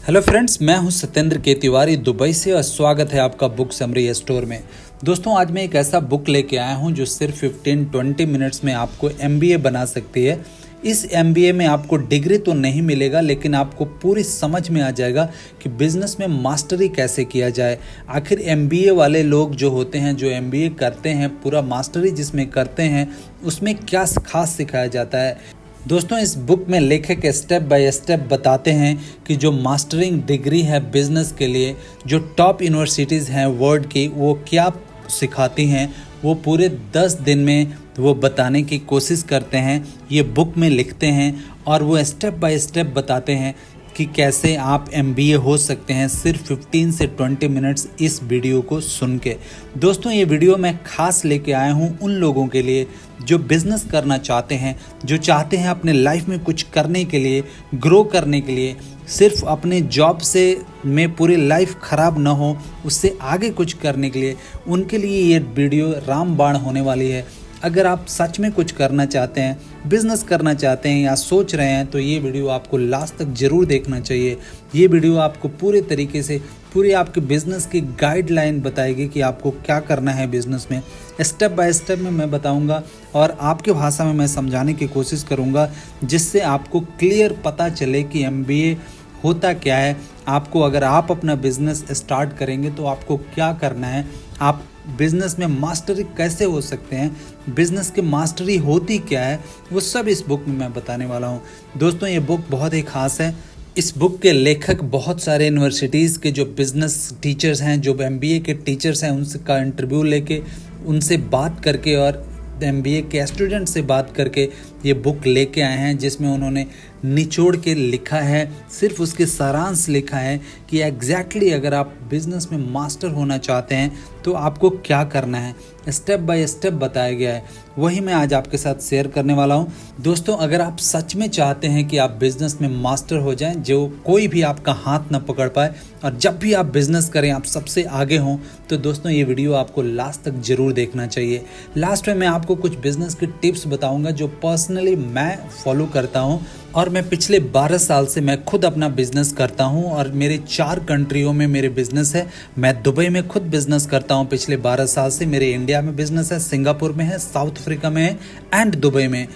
Hello friends, मैं हूं सत्येंद्र के तिवारी दुबई से और स्वागत है आपका बुक समरी स्टोर में। दोस्तों, आज मैं एक ऐसा बुक लेके आया हूं जो सिर्फ 15-20 मिनट्स में आपको एमबीए बना सकती है। इस एमबीए में आपको डिग्री तो नहीं मिलेगा, लेकिन आपको पूरी समझ में आ जाएगा कि बिजनेस में मास्टरी कैसे किया जाए। आखिर एमबीए वाले लोग जो होते हैं, जो एमबीए करते हैं, पूरा मास्टरी जिसमें करते हैं, उसमें क्या खास सिखाया जाता है। दोस्तों, इस बुक में लेखक स्टेप बाय स्टेप बताते हैं कि जो मास्टरिंग डिग्री है बिजनेस के लिए, जो टॉप यूनिवर्सिटीज़ हैं वर्ल्ड की, वो क्या सिखाती हैं, वो पूरे 10 दिन में वो बताने की कोशिश करते हैं। ये बुक में लिखते हैं और वो स्टेप बाय स्टेप बताते हैं कि कैसे आप एमबीए हो सकते हैं सिर्फ 15 से 20 मिनट्स इस वीडियो को सुन के। दोस्तों, ये वीडियो मैं खास लेके आया हूँ उन लोगों के लिए जो बिज़नेस करना चाहते हैं, जो चाहते हैं अपने लाइफ में कुछ करने के लिए, ग्रो करने के लिए, सिर्फ अपने जॉब से में पूरी लाइफ ख़राब ना हो, उससे आगे कुछ करने के लिए। उनके लिए ये वीडियो रामबाण होने वाली है। अगर आप सच में कुछ करना चाहते हैं, बिज़नेस करना चाहते हैं या सोच रहे हैं, तो ये वीडियो आपको लास्ट तक ज़रूर देखना चाहिए। ये वीडियो आपको पूरे तरीके से पूरी आपके बिज़नेस की गाइडलाइन बताएगी कि आपको क्या करना है बिज़नेस में। स्टेप बाय स्टेप में मैं बताऊंगा और आपके भाषा में मैं समझाने की कोशिश करूंगा, जिससे आपको क्लियर पता चले कि एमबीए होता क्या है। आपको, अगर आप अपना बिज़नेस स्टार्ट करेंगे तो आपको क्या करना है, आप बिज़नेस में मास्टरी कैसे हो सकते हैं, बिज़नेस की मास्टरी होती क्या है, वो सब इस बुक में मैं बताने वाला हूँ। दोस्तों, ये बुक बहुत ही ख़ास है। इस बुक के लेखक बहुत सारे यूनिवर्सिटीज़ के जो बिज़नेस टीचर्स हैं, जो एमबीए के टीचर्स हैं, उनका इंटरव्यू लेके, उनसे बात करके और एमबीए के स्टूडेंट से बात करके ये बुक लेके आए हैं, जिसमें उन्होंने निचोड़ के लिखा है, सिर्फ उसके सारांश लिखा है कि एग्जैक्टली अगर आप बिज़नेस में मास्टर होना चाहते हैं तो आपको क्या करना है। स्टेप बाय स्टेप बताया गया है, वही मैं आज आपके साथ शेयर करने वाला हूँ। दोस्तों, अगर आप सच में चाहते हैं कि आप बिज़नेस में मास्टर हो जाएं, जो कोई भी आपका हाथ ना पकड़ पाए, और जब भी आप बिज़नेस करें आप सबसे आगे हों, तो दोस्तों ये वीडियो आपको लास्ट तक ज़रूर देखना चाहिए। लास्ट में मैं आपको कुछ बिज़नेस की टिप्स बताऊँगा जो पर्सनली मैं फॉलो करता हूँ, और मैं पिछले 12 साल से मैं खुद अपना बिज़नेस करता हूँ और मेरे 4 कंट्रियों में मेरे बिज़नेस है। मैं दुबई में खुद बिज़नेस करता हूँ पिछले 12 साल से। मेरे इंडिया में बिज़नेस है, सिंगापुर में है, साउथ अफ्रीका में है एंड दुबई में।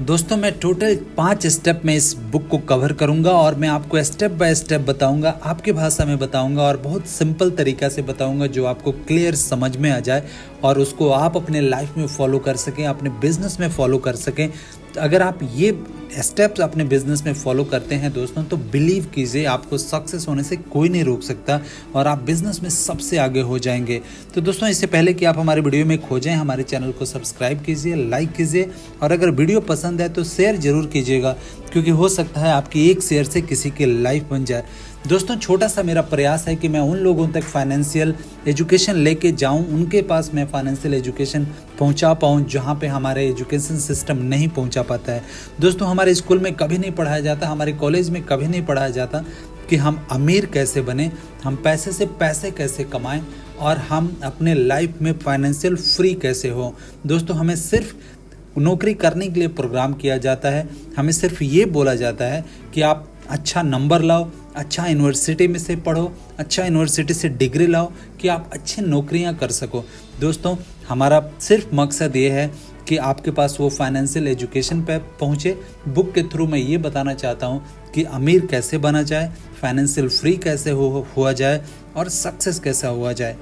दोस्तों, मैं टोटल 5 स्टेप में इस बुक को कवर करूंगा और मैं आपको स्टेप बाय स्टेप बताऊंगा, आपकी भाषा में बताऊंगा और बहुत सिंपल तरीका से बताऊंगा, जो आपको क्लियर समझ में आ जाए और उसको आप अपने लाइफ में फॉलो कर सकें, अपने बिजनेस में फॉलो कर सकें। अगर आप ये स्टेप्स अपने बिजनेस में फॉलो करते हैं दोस्तों, तो बिलीव कीजिए आपको सक्सेस होने से कोई नहीं रोक सकता और आप बिजनेस में सबसे आगे हो जाएंगे। तो दोस्तों, इससे पहले कि आप हमारे वीडियो में खो जाएं, हमारे चैनल को सब्सक्राइब कीजिए, लाइक कीजिए और अगर वीडियो पसंद है तो शेयर जरूर कीजिएगा, क्योंकि हो सकता है आपकी एक शेयर से किसी की लाइफ बन जाए। दोस्तों, छोटा सा मेरा प्रयास है कि मैं उन लोगों तक फाइनेंशियल एजुकेशन लेके जाऊं, उनके पास मैं फाइनेंशियल एजुकेशन पहुंचा पाऊं जहां पे हमारे एजुकेशन सिस्टम नहीं पहुंचा पाता है। दोस्तों, हमारे स्कूल में कभी नहीं पढ़ाया जाता, हमारे कॉलेज में कभी नहीं पढ़ाया जाता कि हम अमीर कैसे बने, हम पैसे से पैसे कैसे कमाएं और हम अपने लाइफ में फाइनेंशियल फ्री कैसे हो। दोस्तों, हमें सिर्फ नौकरी करने के लिए प्रोग्राम किया जाता है। हमें सिर्फ ये बोला जाता है कि आप अच्छा नंबर लाओ, अच्छा यूनिवर्सिटी में से पढ़ो, अच्छा यूनिवर्सिटी से डिग्री लाओ कि आप अच्छी नौकरियां कर सको। दोस्तों, हमारा सिर्फ मकसद ये है कि आपके पास वो फाइनेंशियल एजुकेशन पे पहुँचे। बुक के थ्रू मैं ये बताना चाहता हूँ कि अमीर कैसे बना जाए, फाइनेंशियल फ्री कैसे हुआ जाए और सक्सेस कैसा हुआ जाए।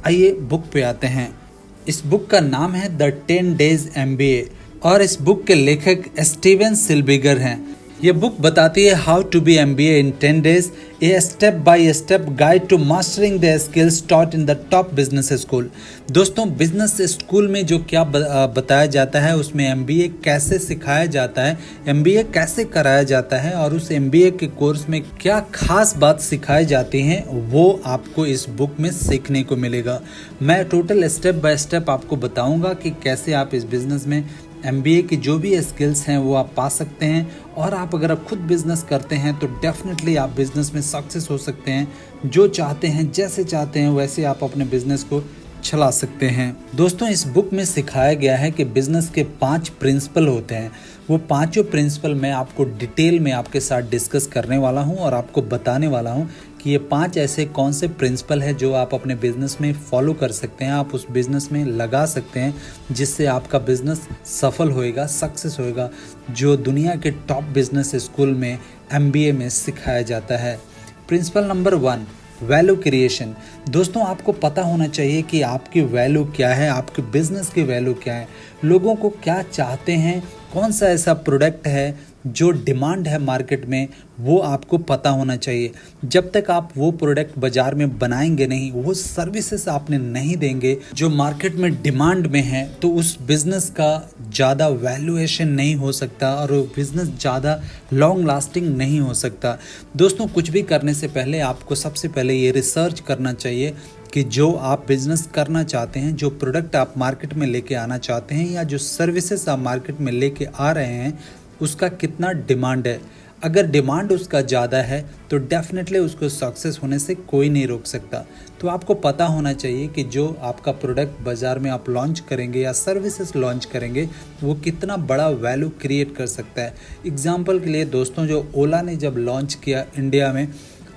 आइए बुक पे आते हैं। इस बुक का नाम है द 10 डेज MBA और इस बुक के लेखक स्टीवन सिल्बिगर हैं। ये बुक बताती है how to be MBA in 10 days, a step by step guide to mastering the skills taught in the top business school. दोस्तों, बिजनेस स्कूल में जो क्या बताया जाता है, उसमें MBA कैसे सिखाया जाता है, MBA कैसे कराया जाता है और उस MBA के कोर्स में क्या खास बात सिखाई जाती हैं, वो आपको इस बुक में सीखने को मिलेगा। मैं टोटल स्टेप बाय स्टेप आपको बताऊँगा कि कैसे आप इस बिज़नेस में MBA की जो भी स्किल्स हैं वो आप पा सकते हैं। और आप अगर आप खुद बिज़नेस करते हैं तो डेफिनेटली आप बिज़नेस में सक्सेस हो सकते हैं। जो चाहते हैं, जैसे चाहते हैं, वैसे आप अपने बिज़नेस को चला सकते हैं। दोस्तों, इस बुक में सिखाया गया है कि बिजनेस के 5 प्रिंसिपल होते हैं। वो पांचों प्रिंसिपल मैं आपको डिटेल में आपके साथ डिस्कस करने वाला हूं और आपको बताने वाला हूं कि ये 5 ऐसे कौन से प्रिंसिपल है जो आप अपने बिजनेस में फॉलो कर सकते हैं, आप उस बिजनेस में लगा सकते हैं, जिससे आपका बिजनेस सफल होएगा, सक्सेस होएगा, जो दुनिया के टॉप बिजनेस स्कूल में MBA में सिखाया जाता है। Principle number 1, value creation. दोस्तों, आपको पता होना चाहिए कि आपकी वैल्यू क्या है, आपके बिजनेस की वैल्यू क्या है, लोगों को क्या चाहते हैं, कौन सा ऐसा प्रोडक्ट है जो डिमांड है मार्केट में, वो आपको पता होना चाहिए। जब तक आप वो प्रोडक्ट बाजार में बनाएंगे नहीं, वो सर्विसेज आपने नहीं देंगे जो मार्केट में डिमांड में है, तो उस बिज़नेस का ज़्यादा वैल्यूएशन नहीं हो सकता और वो बिज़नेस ज़्यादा लॉन्ग लास्टिंग नहीं हो सकता। दोस्तों, कुछ भी करने से पहले आपको सबसे पहले ये रिसर्च करना चाहिए कि जो आप बिज़नेस करना चाहते हैं, जो प्रोडक्ट आप मार्केट में लेके आना चाहते हैं या जो सर्विसेज आप मार्केट में लेके आ रहे हैं, उसका कितना डिमांड है। अगर डिमांड उसका ज़्यादा है तो डेफिनेटली उसको सक्सेस होने से कोई नहीं रोक सकता। तो आपको पता होना चाहिए कि जो आपका प्रोडक्ट बाज़ार में आप लॉन्च करेंगे या सर्विसेज लॉन्च करेंगे, वो कितना बड़ा वैल्यू क्रिएट कर सकता है। एग्जाम्पल के लिए दोस्तों, जो ओला ने जब लॉन्च किया इंडिया में,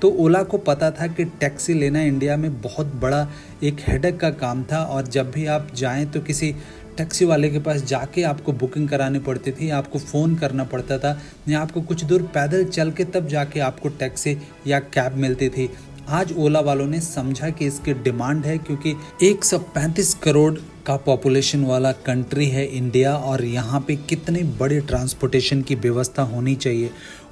तो ओला को पता था कि टैक्सी लेना इंडिया में बहुत बड़ा एक हेडेक का काम था और जब भी आप जाएं तो किसी टैक्सी वाले के पास जाके आपको बुकिंग करानी पड़ती थी, आपको फ़ोन करना पड़ता था या आपको कुछ दूर पैदल चल के तब जाके आपको टैक्सी या कैब मिलती थी। आज ओला वालों ने समझा कि इसकी डिमांड है, क्योंकि 135 करोड़ का पॉपुलेशन वाला कंट्री है इंडिया और यहाँ पे कितनी बड़ी ट्रांसपोर्टेशन की व्यवस्था होनी चाहिए।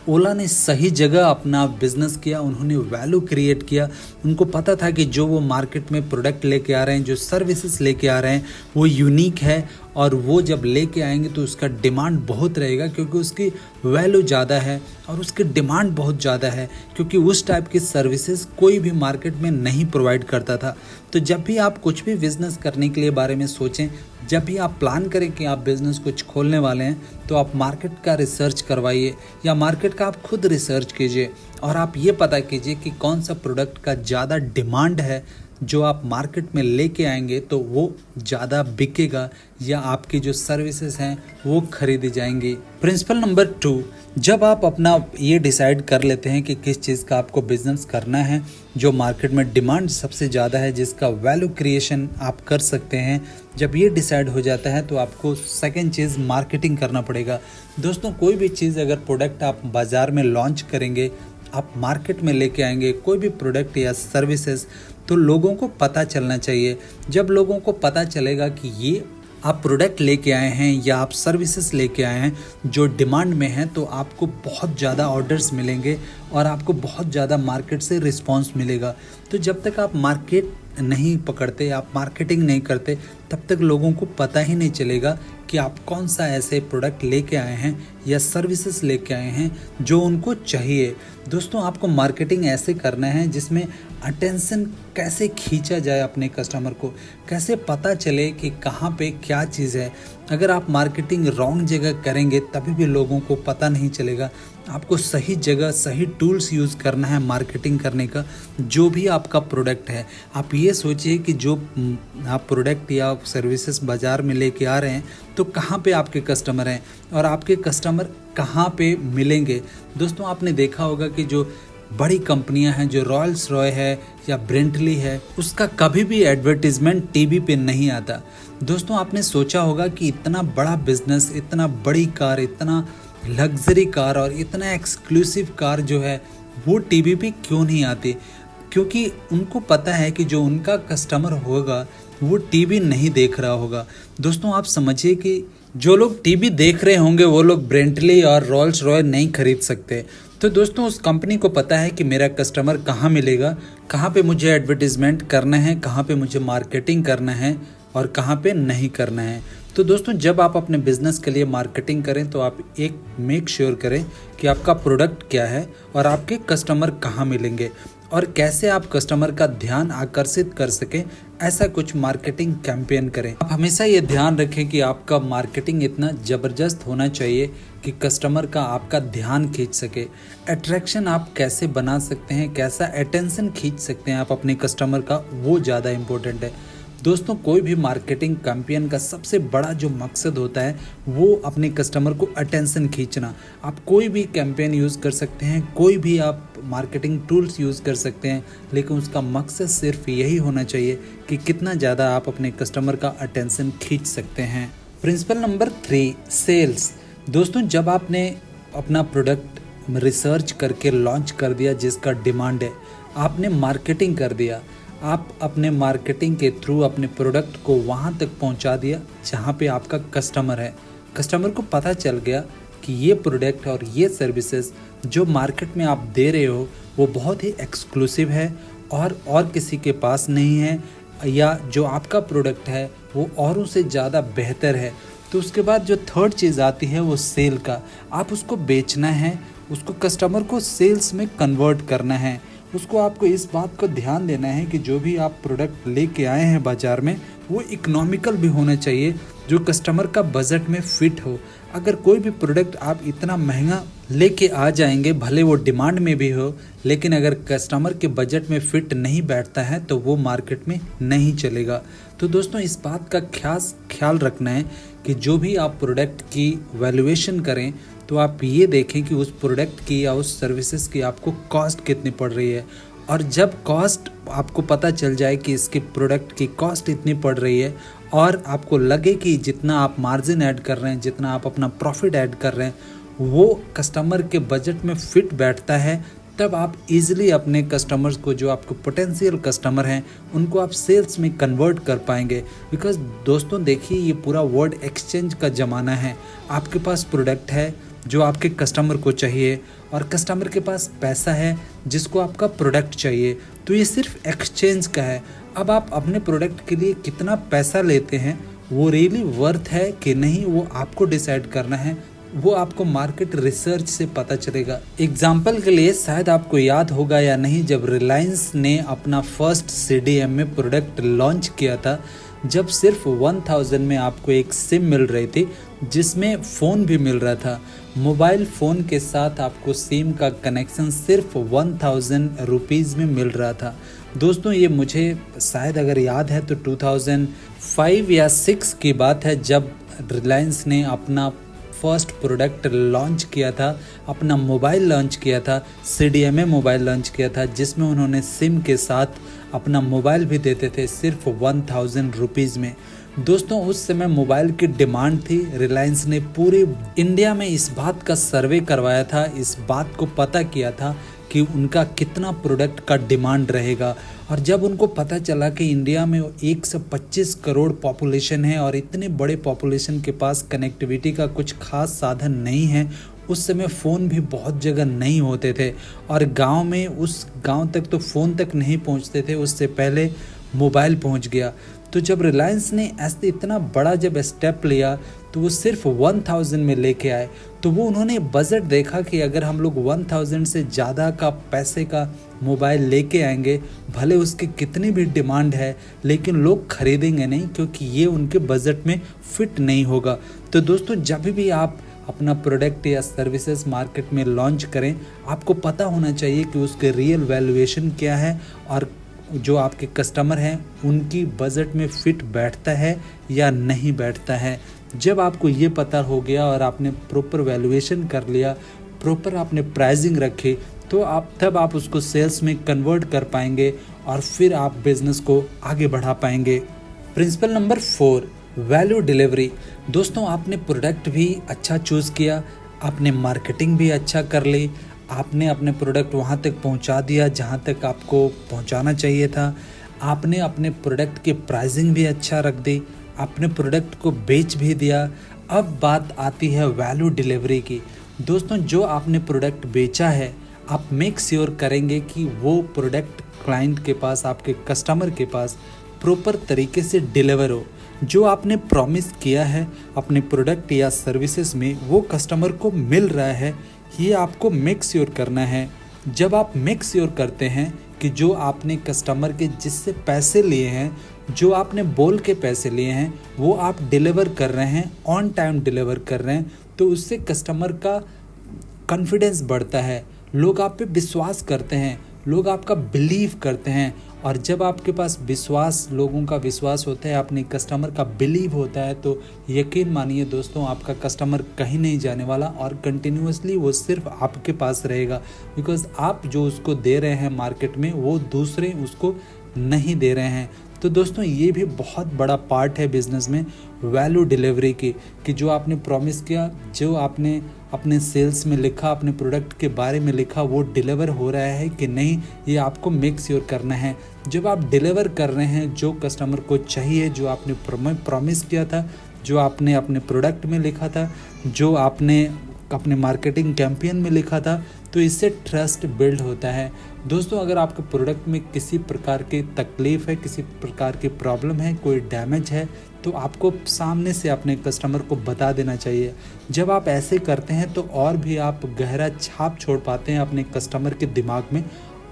ओला ने सही जगह अपना बिजनेस किया, उन्होंने वैल्यू क्रिएट किया। उनको पता था कि जो वो मार्केट में प्रोडक्ट लेके आ रहे हैं, जो सर्विसेज लेके आ रहे हैं, वो यूनिक है और वो जब लेके आएंगे तो उसका डिमांड बहुत रहेगा, क्योंकि उसकी वैल्यू ज़्यादा है और उसकी डिमांड बहुत ज़्यादा है, क्योंकि उस टाइप की सर्विसेज कोई भी मार्केट में नहीं प्रोवाइड करता था। तो जब भी आप कुछ भी बिज़नेस करने के लिए बारे में सोचें, जब भी आप प्लान करें कि आप बिज़नेस कुछ खोलने वाले हैं, तो आप मार्केट का रिसर्च करवाइए या मार्केट का आप खुद रिसर्च कीजिए और आप ये पता कीजिए कि कौन सा प्रोडक्ट का ज़्यादा डिमांड है, जो आप मार्केट में लेके आएंगे तो वो ज़्यादा बिकेगा या आपकी जो सर्विसेज हैं वो खरीदी जाएंगी। प्रिंसिपल नंबर 2, जब आप अपना ये डिसाइड कर लेते हैं कि किस चीज़ का आपको बिजनेस करना है, जो मार्केट में डिमांड सबसे ज़्यादा है, जिसका वैल्यू क्रिएशन आप कर सकते हैं, जब ये डिसाइड हो जाता है तो आपको सेकंड चीज़ मार्केटिंग करना पड़ेगा। दोस्तों, कोई भी चीज़ अगर प्रोडक्ट आप बाज़ार में लॉन्च करेंगे, आप मार्केट में लेके आएंगे कोई भी प्रोडक्ट या सर्विसेज, तो लोगों को पता चलना चाहिए। जब लोगों को पता चलेगा कि ये आप प्रोडक्ट लेके आए हैं या आप सर्विसेज लेके आए हैं जो डिमांड में हैं, तो आपको बहुत ज़्यादा ऑर्डर्स मिलेंगे और आपको बहुत ज़्यादा मार्केट से रिस्पांस मिलेगा। तो जब तक आप मार्केट नहीं पकड़ते, आप मार्केटिंग नहीं करते, तब तक लोगों को पता ही नहीं चलेगा कि आप कौन सा ऐसे प्रोडक्ट लेके आए हैं या सर्विसेज लेके आए हैं जो उनको चाहिए। दोस्तों, आपको मार्केटिंग ऐसे करना है जिसमें अटेंशन कैसे खींचा जाए अपने कस्टमर को, कैसे पता चले कि कहाँ पे क्या चीज़ है। अगर आप मार्केटिंग रॉन्ग जगह करेंगे तभी भी लोगों को पता नहीं चलेगा। आपको सही जगह सही टूल्स यूज़ करना है मार्केटिंग करने का। जो भी आपका प्रोडक्ट है, आप ये सोचिए कि जो आप प्रोडक्ट या सर्विसेज बाज़ार में लेके आ रहे हैं, तो कहाँ पे आपके कस्टमर हैं और आपके कस्टमर कहाँ पे मिलेंगे। दोस्तों, आपने देखा होगा कि जो बड़ी कंपनियां हैं, जो रॉयल्स रॉय है या ब्रेंटली है, उसका कभी भी एडवर्टीजमेंट टीवी पे नहीं आता। दोस्तों, आपने सोचा होगा कि इतना बड़ा बिजनेस, इतना बड़ी कार, इतना लग्जरी कार और इतना एक्सक्लूसिव कार जो है, वो टीवी पे क्यों नहीं आती? क्योंकि उनको पता है कि जो उनका कस्टमर होगा वो टीवी नहीं देख रहा होगा। दोस्तों, आप समझिए कि जो लोग टीवी देख रहे होंगे वो लोग ब्रेंटली और रॉल्स रॉय नहीं खरीद सकते। तो दोस्तों, उस कंपनी को पता है कि मेरा कस्टमर कहाँ मिलेगा, कहाँ पे मुझे एडवर्टीजमेंट करना है, कहाँ पे मुझे मार्केटिंग करना है और कहाँ पे नहीं करना है। तो दोस्तों, जब आप अपने बिजनेस के लिए मार्केटिंग करें तो आप एक मेक श्योर करें कि आपका प्रोडक्ट क्या है और आपके कस्टमर कहाँ मिलेंगे और कैसे आप कस्टमर का ध्यान आकर्षित कर सकें, ऐसा कुछ मार्केटिंग कैंपेन करें। आप हमेशा ये ध्यान रखें कि आपका मार्केटिंग इतना ज़बरदस्त होना चाहिए कि कस्टमर का आपका ध्यान खींच सके। अट्रैक्शन आप कैसे बना सकते हैं, कैसा अटेंशन खींच सकते हैं आप अपने कस्टमर का, वो ज़्यादा इम्पोर्टेंट है। दोस्तों कोई भी मार्केटिंग कैंपेन का सबसे बड़ा जो मकसद होता है वो अपने कस्टमर को अटेंशन खींचना। आप कोई भी कैंपेन यूज़ कर सकते हैं, कोई भी आप मार्केटिंग टूल्स यूज़ कर सकते हैं, लेकिन उसका मकसद सिर्फ यही होना चाहिए कि कितना ज़्यादा आप अपने कस्टमर का अटेंशन खींच सकते हैं। Principle number 3, sales. दोस्तों जब आपने अपना प्रोडक्ट रिसर्च करके लॉन्च कर दिया जिसका डिमांड है, आपने मार्केटिंग कर दिया, आप अपने मार्केटिंग के थ्रू अपने प्रोडक्ट को वहाँ तक पहुँचा दिया जहाँ पे आपका कस्टमर है। कस्टमर को पता चल गया कि ये प्रोडक्ट और ये सर्विसेज जो मार्केट में आप दे रहे हो वो बहुत ही एक्सक्लूसिव है और किसी के पास नहीं है, या जो आपका प्रोडक्ट है वो औरों से ज़्यादा बेहतर है। तो उसके बाद जो थर्ड चीज़ आती है वो सेल का। आप उसको बेचना है, उसको कस्टमर को सेल्स में कन्वर्ट करना है। उसको आपको इस बात को ध्यान देना है कि जो भी आप प्रोडक्ट लेके आए हैं बाज़ार में वो इकोनॉमिकल भी होना चाहिए, जो कस्टमर का बजट में फ़िट हो। अगर कोई भी प्रोडक्ट आप इतना महंगा लेके आ जाएंगे, भले वो डिमांड में भी हो, लेकिन अगर कस्टमर के बजट में फ़िट नहीं बैठता है तो वो मार्केट में नहीं चलेगा। तो दोस्तों इस बात का ख्याल रखना है कि जो भी आप प्रोडक्ट की वैल्यूएशन करें तो आप ये देखें कि उस प्रोडक्ट की या उस सर्विसेज की आपको कॉस्ट कितनी पड़ रही है। और जब कॉस्ट आपको पता चल जाए कि इसके प्रोडक्ट की कॉस्ट इतनी पड़ रही है और आपको लगे कि जितना आप मार्जिन ऐड कर रहे हैं, जितना आप अपना प्रॉफिट ऐड कर रहे हैं वो कस्टमर के बजट में फिट बैठता है, तब आप इजीली अपने कस्टमर्स को, जो आपको पोटेंशियल कस्टमर हैं, उनको आप सेल्स में कन्वर्ट कर पाएंगे। बिकॉज दोस्तों देखिए ये पूरा वर्ड एक्सचेंज का ज़माना है। आपके पास प्रोडक्ट है जो आपके कस्टमर को चाहिए और कस्टमर के पास पैसा है जिसको आपका प्रोडक्ट चाहिए, तो ये सिर्फ एक्सचेंज का है। अब आप अपने प्रोडक्ट के लिए कितना पैसा लेते हैं वो रियली वर्थ है कि नहीं वो आपको डिसाइड करना है, वो आपको मार्केट रिसर्च से पता चलेगा। एग्जाम्पल के लिए शायद आपको याद होगा या नहीं, जब रिलायंस ने अपना फर्स्ट CDM में प्रोडक्ट लॉन्च किया था, जब सिर्फ 1000 में आपको एक सिम मिल रही थी जिसमें फ़ोन भी मिल रहा था। मोबाइल फ़ोन के साथ आपको सिम का कनेक्शन सिर्फ 1000 रुपीज़ में मिल रहा था। दोस्तों ये मुझे शायद अगर याद है तो 2005 या 6 की बात है, जब रिलायंस ने अपना फर्स्ट प्रोडक्ट लॉन्च किया था, अपना मोबाइल लॉन्च किया था, CDMA मोबाइल लॉन्च किया था, जिसमें उन्होंने सिम के साथ अपना मोबाइल भी देते थे सिर्फ 1000 रुपीज़ में। दोस्तों उस समय मोबाइल की डिमांड थी। रिलायंस ने पूरे इंडिया में इस बात का सर्वे करवाया था, इस बात को पता किया था कि उनका कितना प्रोडक्ट का डिमांड रहेगा। और जब उनको पता चला कि इंडिया में 125 करोड़ पॉपुलेशन है और इतने बड़े पॉपुलेशन के पास कनेक्टिविटी का कुछ खास साधन नहीं है, उस समय फ़ोन भी बहुत जगह नहीं होते थे और गांव में उस गांव तक तो फ़ोन तक नहीं पहुंचते थे, उससे पहले मोबाइल पहुंच गया। तो जब रिलायंस ने ऐसे इतना बड़ा जब स्टेप लिया तो वो सिर्फ 1000 में लेके आए। तो वो उन्होंने बजट देखा कि अगर हम लोग 1000 से ज़्यादा का पैसे का मोबाइल लेके आएंगे, भले उसकी कितनी भी डिमांड है लेकिन लोग खरीदेंगे नहीं, क्योंकि ये उनके बजट में फिट नहीं होगा। तो दोस्तों जब भी आप अपना प्रोडक्ट या सर्विसेज मार्केट में लॉन्च करें, आपको पता होना चाहिए कि उसके रियल वैल्यूएशन क्या है और जो आपके कस्टमर हैं उनकी बजट में फिट बैठता है या नहीं बैठता है। जब आपको ये पता हो गया और आपने प्रॉपर वैल्यूएशन कर लिया, प्रॉपर आपने प्राइसिंग रखी, तो तब आप उसको सेल्स में कन्वर्ट कर पाएंगे और फिर आप बिजनेस को आगे बढ़ा पाएंगे। Principle number 4, value delivery. दोस्तों आपने प्रोडक्ट भी अच्छा चूज़ किया, आपने मार्केटिंग भी अच्छा कर ली, आपने अपने प्रोडक्ट वहाँ तक पहुँचा दिया जहाँ तक आपको पहुँचाना चाहिए था, आपने अपने प्रोडक्ट की प्राइसिंग भी अच्छा रख दी, आपने प्रोडक्ट को बेच भी दिया। अब बात आती है वैल्यू डिलीवरी की। दोस्तों जो आपने प्रोडक्ट बेचा है, आप मेक श्योर करेंगे कि वो प्रोडक्ट क्लाइंट के पास, आपके कस्टमर के पास प्रॉपर तरीके से डिलीवर हो। जो आपने प्रॉमिस किया है अपने प्रोडक्ट या सर्विसेज में वो कस्टमर को मिल रहा है, ये आपको मेक श्योर करना है। जब आप मेक श्योर करते हैं कि जो आपने कस्टमर के जिससे पैसे लिए हैं, जो आपने बोल के पैसे लिए हैं, वो आप डिलीवर कर रहे हैं, ऑन टाइम डिलीवर कर रहे हैं, तो उससे कस्टमर का कॉन्फिडेंस बढ़ता है, लोग आप पे विश्वास करते हैं, लोग आपका बिलीव करते हैं और जब आपके पास विश्वास, लोगों का विश्वास होता है, अपने कस्टमर का बिलीव होता है, तो यकीन मानिए दोस्तों आपका कस्टमर कहीं नहीं जाने वाला और कंटिन्यूअसली वो सिर्फ आपके पास रहेगा। बिकॉज़ आप जो उसको दे रहे हैं मार्केट में वो दूसरे उसको नहीं दे रहे हैं। तो दोस्तों ये भी बहुत बड़ा पार्ट है बिज़नेस में वैल्यू डिलीवरी की, कि जो आपने प्रॉमिस किया, जो आपने अपने सेल्स में लिखा, अपने प्रोडक्ट के बारे में लिखा, वो डिलीवर हो रहा है कि नहीं, ये आपको मेक श्योर करना है। जब आप डिलीवर कर रहे हैं जो कस्टमर को चाहिए, जो आपने प्रॉमिस किया था, जो आपने अपने प्रोडक्ट में लिखा था, जो आपने अपने मार्केटिंग कैंपेन में लिखा था, तो इससे ट्रस्ट बिल्ड होता है। दोस्तों अगर आपके प्रोडक्ट में किसी प्रकार की तकलीफ़ है, किसी प्रकार की प्रॉब्लम है, कोई डैमेज है, तो आपको सामने से अपने कस्टमर को बता देना चाहिए। जब आप ऐसे करते हैं तो और भी आप गहरा छाप छोड़ पाते हैं अपने कस्टमर के दिमाग में,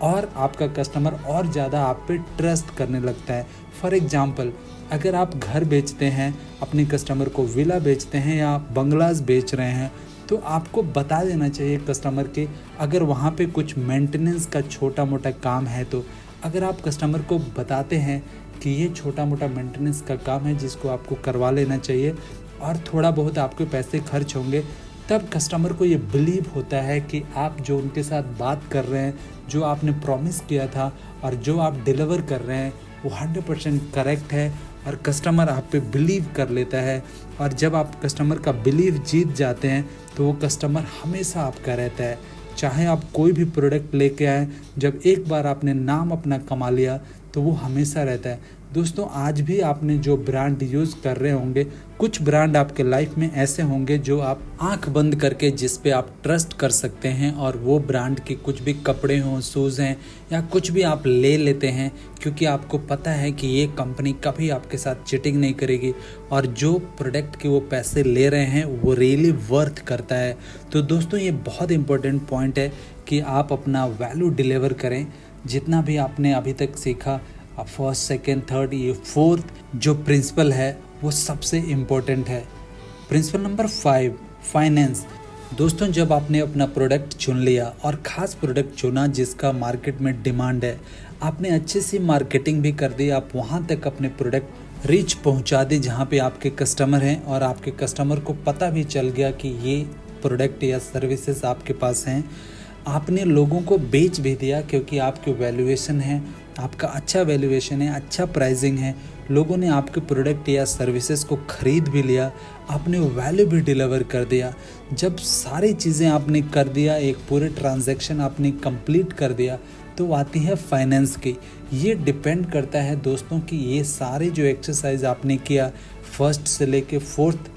और आपका कस्टमर और ज़्यादा आप पे ट्रस्ट करने लगता है। फॉर एग्ज़ाम्पल, अगर आप घर बेचते हैं, अपने कस्टमर को विला बेचते हैं या बंगलाज बेच रहे हैं, तो आपको बता देना चाहिए कस्टमर के, अगर वहाँ पे कुछ मेंटेनेंस का छोटा मोटा काम है, तो अगर आप कस्टमर को बताते हैं कि ये छोटा मोटा मेंटेनेंस का काम है जिसको आपको करवा लेना चाहिए और थोड़ा बहुत आपके पैसे खर्च होंगे, तब कस्टमर को ये बिलीव होता है कि आप जो उनके साथ बात कर रहे हैं, जो आपने प्रॉमिस किया था और जो आप डिलीवर कर रहे हैं वो 100% करेक्ट है, और कस्टमर आप पे बिलीव कर लेता है। और जब आप कस्टमर का बिलीव जीत जाते हैं तो वो कस्टमर हमेशा आपका रहता है। चाहे आप कोई भी प्रोडक्ट लेके आए, जब एक बार आपने नाम अपना कमा लिया तो वो हमेशा रहता है। दोस्तों आज भी आपने जो ब्रांड यूज़ कर रहे होंगे, कुछ ब्रांड आपके लाइफ में ऐसे होंगे जो आप आंख बंद करके जिस पे आप ट्रस्ट कर सकते हैं, और वो ब्रांड के कुछ भी कपड़े हों, शूज़ हैं या कुछ भी आप ले लेते हैं, क्योंकि आपको पता है कि ये कंपनी कभी आपके साथ चीटिंग नहीं करेगी और जो प्रोडक्ट के वो पैसे ले रहे हैं वो रियली वर्थ करता है। तो दोस्तों ये बहुत इंपॉर्टेंट पॉइंट है कि आप अपना वैल्यू डिलीवर करें। जितना भी आपने अभी तक सीखा, फर्स्ट, सेकेंड, थर्ड, ये फोर्थ जो प्रिंसिपल है वो सबसे इम्पोर्टेंट है। Principle number 5, finance. दोस्तों जब आपने अपना प्रोडक्ट चुन लिया और ख़ास प्रोडक्ट चुना जिसका मार्केट में डिमांड है, आपने अच्छे से मार्केटिंग भी कर दी, आप वहाँ तक अपने प्रोडक्ट रीच पहुँचा दी जहाँ पे आपके कस्टमर हैं, और आपके कस्टमर को पता भी चल गया कि ये प्रोडक्ट या सर्विसेज आपके पास हैं। आपने लोगों को बेच भी दिया क्योंकि आपकी वैल्यूएशन है, आपका अच्छा वैल्यूएशन है, अच्छा प्राइसिंग है, लोगों ने आपके प्रोडक्ट या सर्विसेज को ख़रीद भी लिया, आपने वैल्यू भी डिलीवर कर दिया। जब सारी चीज़ें आपने कर दिया, एक पूरे ट्रांजैक्शन आपने कंप्लीट कर दिया, तो आती है फाइनेंस की। ये डिपेंड करता है दोस्तों कि ये सारे जो एक्सरसाइज आपने किया फर्स्ट से लेके फोर्थ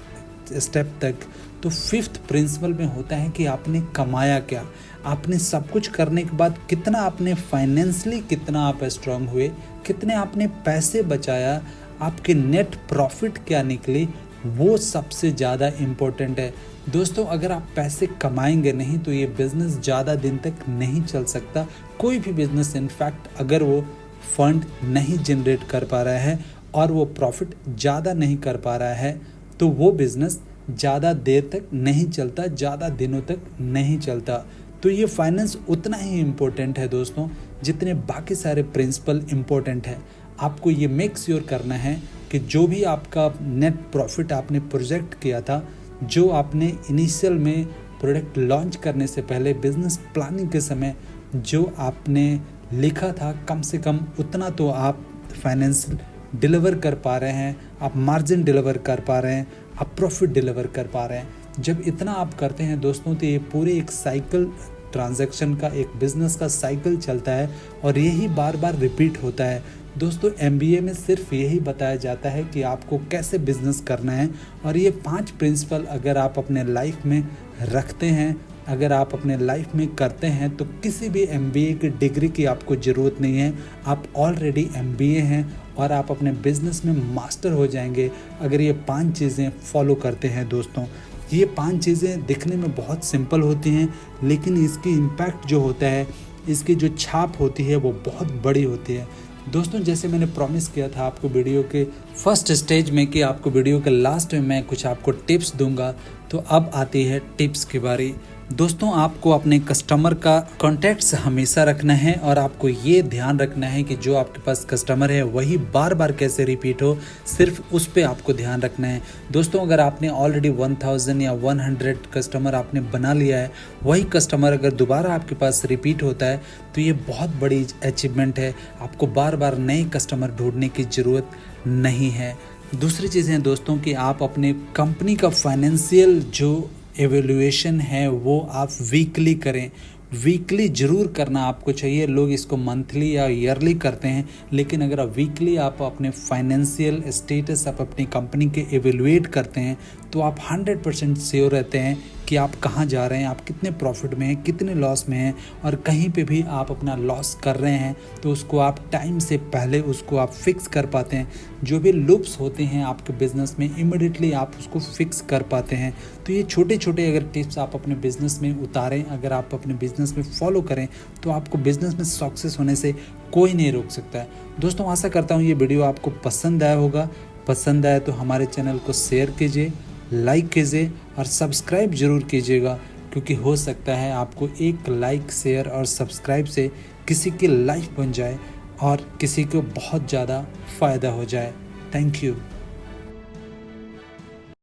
स्टेप तक, तो फिफ्थ प्रिंसिपल में होता है कि आपने कमाया क्या, आपने सब कुछ करने के बाद कितना आपने फाइनेंशियली, कितना आप स्ट्रांग हुए, कितने आपने पैसे बचाया, आपके नेट प्रॉफिट क्या निकली, वो सबसे ज़्यादा इम्पोर्टेंट है। दोस्तों अगर आप पैसे कमाएंगे नहीं तो ये बिज़नेस ज़्यादा दिन तक नहीं चल सकता। कोई भी बिज़नेस इनफैक्ट अगर वो फंड नहीं जनरेट कर पा रहा है और वो प्रॉफिट ज़्यादा नहीं कर पा रहा है, तो वो बिज़नेस ज़्यादा देर तक नहीं चलता, ज़्यादा दिनों तक नहीं चलता। तो ये फाइनेंस उतना ही इम्पोर्टेंट है दोस्तों जितने बाकी सारे प्रिंसिपल इम्पोर्टेंट है। आपको ये मेक श्योर करना है कि जो भी आपका नेट प्रॉफिट आपने प्रोजेक्ट किया था, जो आपने इनिशियल में प्रोडक्ट लॉन्च करने से पहले बिजनेस प्लानिंग के समय जो आपने लिखा था, कम से कम उतना तो आप फाइनेंस डिलीवर कर पा रहे हैं, आप मार्जिन डिलीवर कर पा रहे हैं, आप प्रॉफिट डिलीवर कर पा रहे हैं। जब इतना आप करते हैं दोस्तों तो ये पूरे एक साइकिल, ट्रांजैक्शन का, एक बिज़नेस का साइकिल चलता है और यही बार बार रिपीट होता है। दोस्तों MBA में सिर्फ यही बताया जाता है कि आपको कैसे बिज़नेस करना है, और ये 5 प्रिंसिपल अगर आप अपने लाइफ में रखते हैं, अगर आप अपने लाइफ में करते हैं, तो किसी भी MBA की डिग्री की आपको ज़रूरत नहीं है। आप ऑलरेडी MBA हैं और आप अपने बिज़नेस में मास्टर हो जाएंगे अगर ये 5 चीज़ें फॉलो करते हैं। दोस्तों ये 5 चीज़ें दिखने में बहुत सिंपल होती हैं, लेकिन इसकी इम्पैक्ट जो होता है, इसकी जो छाप होती है वो बहुत बड़ी होती है। दोस्तों जैसे मैंने प्रॉमिस किया था आपको वीडियो के फर्स्ट स्टेज में कि आपको वीडियो के लास्ट में मैं कुछ आपको टिप्स दूंगा, तो अब आती है टिप्स की बारी। दोस्तों आपको अपने कस्टमर का कॉन्टैक्ट्स हमेशा रखना है और आपको ये ध्यान रखना है कि जो आपके पास कस्टमर है वही बार बार कैसे रिपीट हो, सिर्फ उस पर आपको ध्यान रखना है। दोस्तों अगर आपने ऑलरेडी 1000 या 100 कस्टमर आपने बना लिया है, वही कस्टमर अगर दोबारा आपके पास रिपीट होता है तो ये बहुत बड़ी अचीवमेंट है। आपको बार बार नए कस्टमर ढूंढने की ज़रूरत नहीं है। दूसरी चीज़ें दोस्तों कि आप अपने कंपनी का फाइनेंशियल जो एवेल्यूएशन है वो आप वीकली करें। वीकली ज़रूर करना आपको चाहिए। लोग इसको मंथली या ईयरली करते हैं, लेकिन अगर आप वीकली आप अपने फाइनेंशियल स्टेटस आप अपनी कंपनी के एवेल्यूएट करते हैं तो आप 100% श्योर रहते हैं कि आप कहाँ जा रहे हैं, आप कितने प्रॉफिट में हैं, कितने लॉस में हैं, और कहीं पे भी आप अपना लॉस कर रहे हैं तो उसको आप टाइम से पहले उसको आप फिक्स कर पाते हैं। जो भी लूप्स होते हैं आपके बिज़नेस में इमिडिएटली आप उसको फिक्स कर पाते हैं। तो ये छोटे छोटे अगर टिप्स आप अपने बिज़नेस में उतारें, अगर आप अपने बिज़नेस में फॉलो करें तो आपको बिज़नेस में सक्सेस होने से कोई नहीं रोक सकता है। दोस्तों आशा करता हूँ ये वीडियो आपको पसंद आया होगा। पसंद आया तो हमारे चैनल को शेयर कीजिए, लाइक कीजिए और सब्सक्राइब ज़रूर कीजिएगा, क्योंकि हो सकता है आपको एक लाइक, शेयर और सब्सक्राइब से किसी की लाइफ बन जाए और किसी को बहुत ज़्यादा फ़ायदा हो जाए। Thank you.